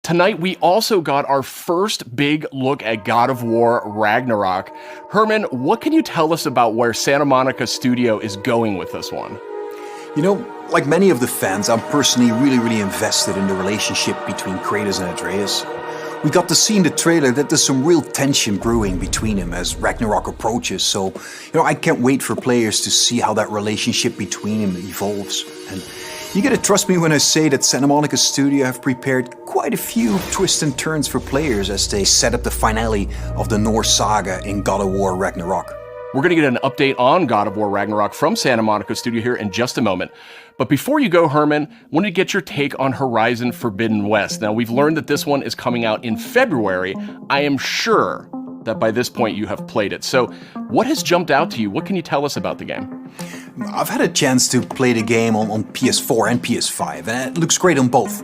Tonight, we also got our first big look at God of War Ragnarok. Herman, what can you tell us about where Santa Monica Studio is going with this one? You know, like many of the fans, I'm personally really invested in the relationship between Kratos and Atreus. We got to see in the trailer that there's some real tension brewing between them as Ragnarok approaches, so, I can't wait for players to see how that relationship between them evolves. And you gotta trust me when I say that Santa Monica Studio have prepared quite a few twists and turns for players as they set up the finale of the Norse saga in God of War Ragnarok. We're going to get an update on God of War Ragnarok from Santa Monica Studio here in just a moment. But before you go, Herman, I wanted to get your take on Horizon Forbidden West. Now, we've learned that this one is coming out in February. I am sure that by this point you have played it. So what has jumped out to you? What can you tell us about the game? I've had a chance to play the game on PS4 and PS5, and it looks great on both.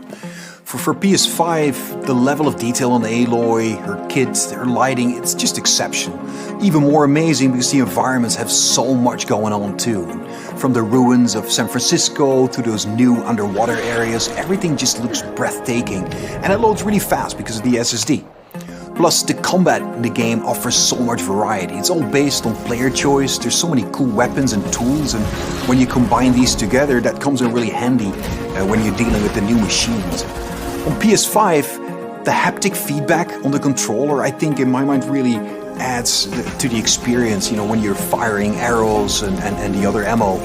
For PS5, the level of detail on Aloy, her kids, her lighting, it's just exceptional. Even more amazing because the environments have so much going on too. From the ruins of San Francisco to those new underwater areas, everything just looks breathtaking. And it loads really fast because of the SSD. Plus, the combat in the game offers so much variety. It's all based on player choice. There's so many cool weapons and tools, and when you combine these together, that comes in really handy when you're dealing with the new machines. On PS5, the haptic feedback on the controller, I think in my mind really adds to the experience, when you're firing arrows and the other ammo.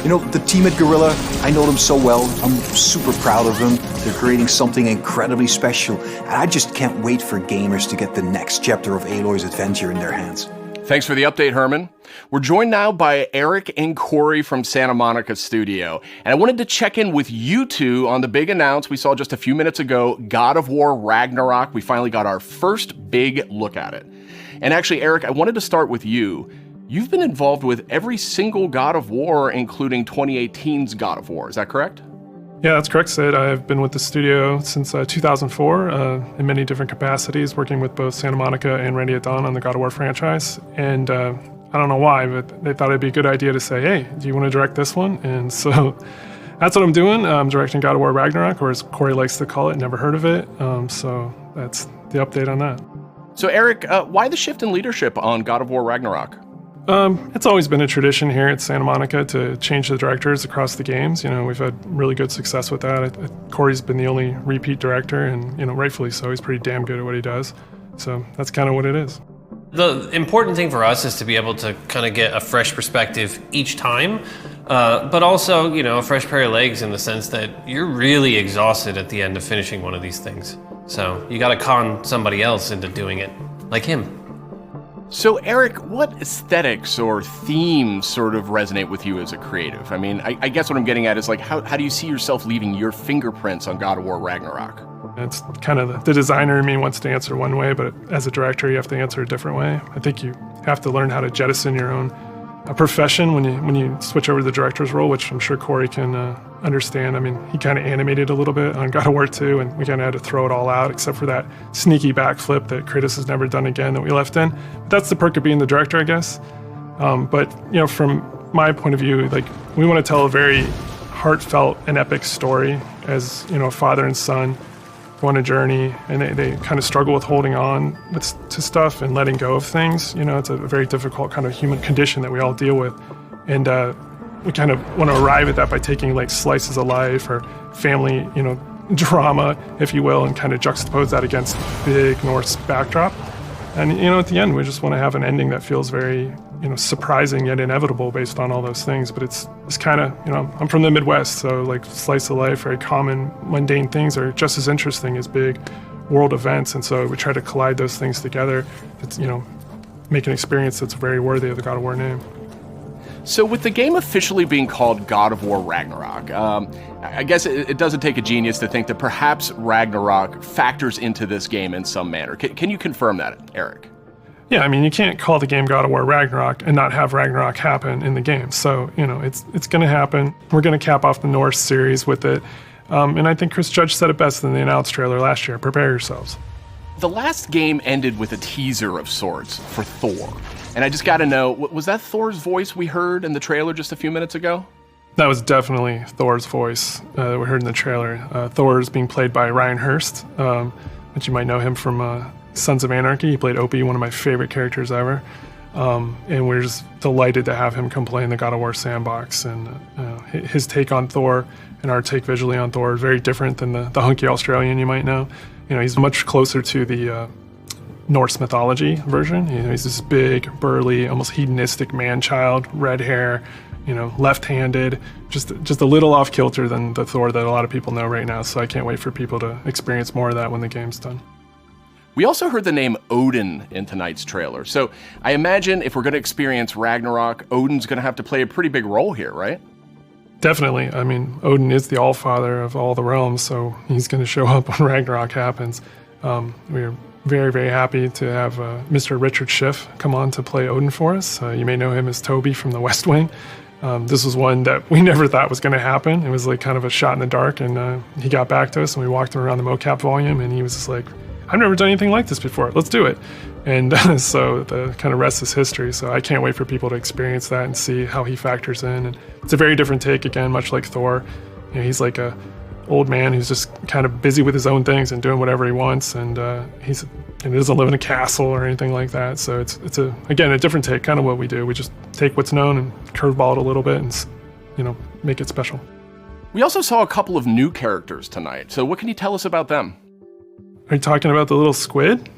The team at Guerrilla, I know them so well. I'm super proud of them. They're creating something incredibly special, and I just can't wait for gamers to get the next chapter of Aloy's adventure in their hands. Thanks for the update, Herman. We're joined now by Eric and Corey from Santa Monica Studio. And I wanted to check in with you two on the big announce we saw just a few minutes ago, God of War Ragnarok. We finally got our first big look at it. And actually, Eric, I wanted to start with you. You've been involved with every single God of War, including 2018's God of War. Is that correct? Yeah, that's correct, Sid. I've been with the studio since 2004 in many different capacities, working with both Santa Monica and Ready at Dawn on the God of War franchise. And I don't know why, but they thought it'd be a good idea to say, hey, do you want to direct this one? And so that's what I'm doing. I'm directing God of War Ragnarok, or as Corey likes to call it, never heard of it. So that's the update on that. So Eric, why the shift in leadership on God of War Ragnarok? It's always been a tradition here at Santa Monica to change the directors across the games. We've had really good success with that. Corey's been the only repeat director, and rightfully so. He's pretty damn good at what he does. So that's kind of what it is. The important thing for us is to be able to kind of get a fresh perspective each time, but also, a fresh pair of legs in the sense that you're really exhausted at the end of finishing one of these things. So you got to con somebody else into doing it, like him. So, Eric, what aesthetics or themes sort of resonate with you as a creative? I mean, I guess what I'm getting at is, how do you see yourself leaving your fingerprints on God of War Ragnarok? It's kind of the designer in me wants to answer one way, but as a director, you have to answer a different way. I think you have to learn how to jettison your own profession when you switch over to the director's role, which I'm sure Corey can understand. I mean, he kind of animated a little bit on God of War 2, and we kind of had to throw it all out, except for that sneaky backflip that Kratos has never done again that we left in. But that's the perk of being the director, I guess. But, from my point of view, we want to tell a very heartfelt and epic story as, father and son go on a journey, and they kind of struggle with holding on to stuff and letting go of things. It's a very difficult kind of human condition that we all deal with. And we kind of want to arrive at that by taking slices of life or family, drama, if you will, and kind of juxtapose that against big Norse backdrop. And, at the end, we just want to have an ending that feels very, surprising yet inevitable based on all those things. But it's kind of, I'm from the Midwest, so slice of life, very common, mundane things are just as interesting as big world events. And so we try to collide those things together. It's, make an experience that's very worthy of the God of War name. So with the game officially being called God of War Ragnarok, I guess it doesn't take a genius to think that perhaps Ragnarok factors into this game in some manner. Can you confirm that, Eric? Yeah, I mean, you can't call the game God of War Ragnarok and not have Ragnarok happen in the game. So, it's going to happen. We're going to cap off the Norse series with it. And I think Chris Judge said it best in the announced trailer last year. Prepare yourselves. The last game ended with a teaser of sorts for Thor. And I just got to know, was that Thor's voice we heard in the trailer just a few minutes ago? That was definitely Thor's voice that we heard in the trailer. Thor is being played by Ryan Hurst, which you might know him from Sons of Anarchy. He played Opie, one of my favorite characters ever. And we're just delighted to have him come play in the God of War sandbox. And his take on Thor and our take visually on Thor is very different than the hunky Australian you might know. He's much closer to the Norse mythology version. He's this big, burly, almost hedonistic man-child, red hair, left-handed, just a little off kilter than the Thor that a lot of people know right now. So I can't wait for people to experience more of that when the game's done. We also heard the name Odin in tonight's trailer. So I imagine if we're going to experience Ragnarok, Odin's going to have to play a pretty big role here, right? Definitely. I mean, Odin is the all-father of all the realms, so he's going to show up when Ragnarok happens. We're very, very happy to have Mr. Richard Schiff come on to play Odin for us. You may know him as Toby from The West Wing. This was one that we never thought was going to happen. It was like kind of a shot in the dark, and he got back to us, and we walked him around the mocap volume, and he was just like, I've never done anything like this before. Let's do it. And so the kind of rest is history. So I can't wait for people to experience that and see how he factors in. And it's a very different take, again, much like Thor. He's like a old man who's just kind of busy with his own things and doing whatever he wants. And he doesn't live in a castle or anything like that. So it's again, a different take, kind of what we do. We just take what's known and curveball it a little bit and, make it special. We also saw a couple of new characters tonight. So what can you tell us about them? Are you talking about the little squid?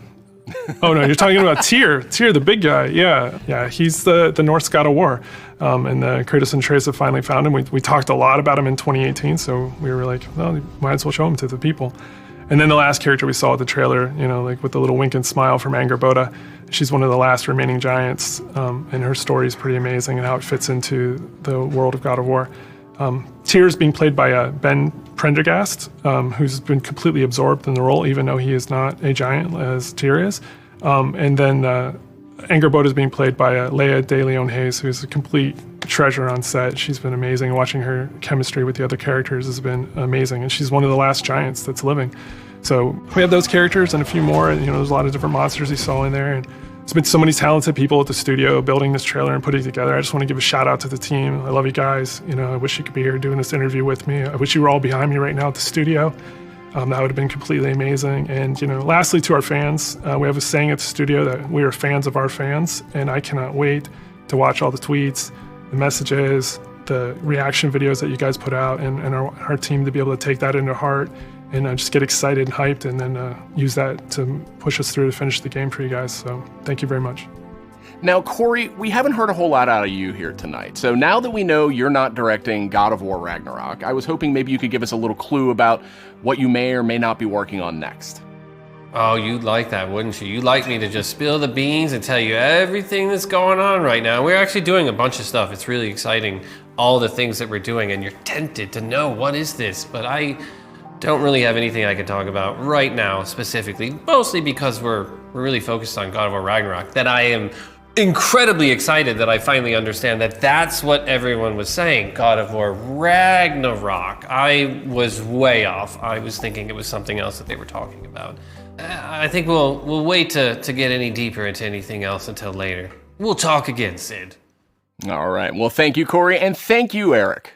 Oh no, you're talking about Tyr, the big guy. Yeah, he's the Norse god of war. And Kratos and Atreus have finally found him. We talked a lot about him in 2018, so we were like, well, we might as well show him to the people. And then the last character we saw at the trailer, like with the little wink and smile from Angrboda, she's one of the last remaining giants, and her story is pretty amazing and how it fits into the world of God of War. Tyr is being played by Ben Prendergast, who's been completely absorbed in the role, even though he is not a giant as Tyr is. And then Angrboda is being played by Leia de Leon Hayes, who's a complete treasure on set. She's been amazing. Watching her chemistry with the other characters has been amazing, and she's one of the last giants that's living. So we have those characters and a few more. And, there's a lot of different monsters you saw in there. And there's been so many talented people at the studio building this trailer and putting it together. I just want to give a shout out to the team. I love you guys. I wish you could be here doing this interview with me. I wish you were all behind me right now at the studio. That would have been completely amazing. And, lastly, to our fans, we have a saying at the studio that we are fans of our fans. And I cannot wait to watch all the tweets, the messages, the reaction videos that you guys put out, and our team to be able to take that into heart and just get excited and hyped, and then use that to push us through to finish the game for you guys. So thank you very much. Now, Corey, we haven't heard a whole lot out of you here tonight. So now that we know you're not directing God of War Ragnarok, I was hoping maybe you could give us a little clue about what you may or may not be working on next. Oh, you'd like that, wouldn't you? You'd like me to just spill the beans and tell you everything that's going on right now. We're actually doing a bunch of stuff. It's really exciting, all the things that we're doing, and you're tempted to know what is this, but I don't really have anything I can talk about right now specifically, mostly because we're really focused on God of War Ragnarok, that I am incredibly excited that I finally understand that that's what everyone was saying, God of War Ragnarok. I was way off. I was thinking it was something else that they were talking about. I think we'll wait to get any deeper into anything else until later. We'll talk again, Sid. All right. Well, thank you, Corey, and thank you, Eric.